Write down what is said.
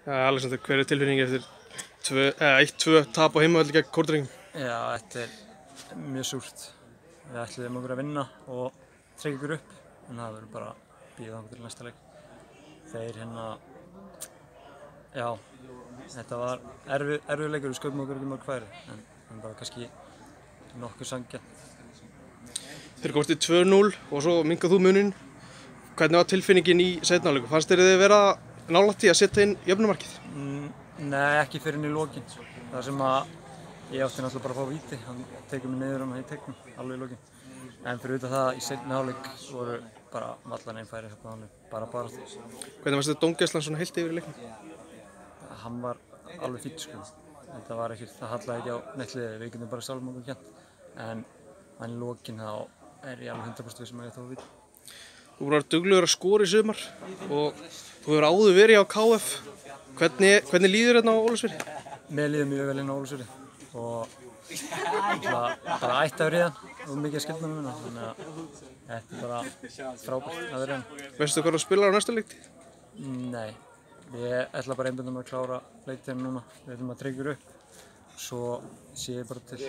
Alexander, hver er tilfinningin eftir 1-2 tap á heimavelli gegn Kórdrengum? Já, þetta er mjög súrt. Við ætluðum okkur að vinna og tryggja ykkur upp, en það verður bara að bíða þangað til næsta leik. Þeir já, þetta var erfiður leikur, við sköpum okkur ekki mörg færi, en bara kannski nokkuð sanngjarnt. Þeir komast í 2-0 og svo minkað þú muninn. Hvernig var tilfinningin í seinni hálfleik? Fannst þér þið vera nálægt í að setja inn jöfnumarkið? Nei, ekki fyrr en í lokin. Það sem að ég átti náttúrulega bara að fá víti, hann tekur mig niður í teiknum, alveg í lokin. En fyrir utan það, í seinni hálfleik voru bara vallan einn færi, bara baráttu. Hvernig fannst þér dómgæslan svona heilt yfir í leiknum? Hann var alveg fínn sko. Þetta var ekkert, það hallaði ekki á neitt liðið, við getum bara sjálfum okkur kennt. En í lokin þá er ég alveg 100% viss að ég þó víti. Þú voru duglegur að skora í sumar og þú hefur áður verið á KF. Hvernig líður hérna á Ólafsfirði? Mér líður mjög vel inn á Ólafsfirði og bara ættaður í hann og mikið að skilna um hérna, þannig að þetta er bara frábært að vera hérna. Veistu hvað þú spilar á næsta leiktíð? Nei, ég ætla bara einbjörnum að klára leiktíðina núna. Við ætlum að tryggja upp, svo sé ég bara til.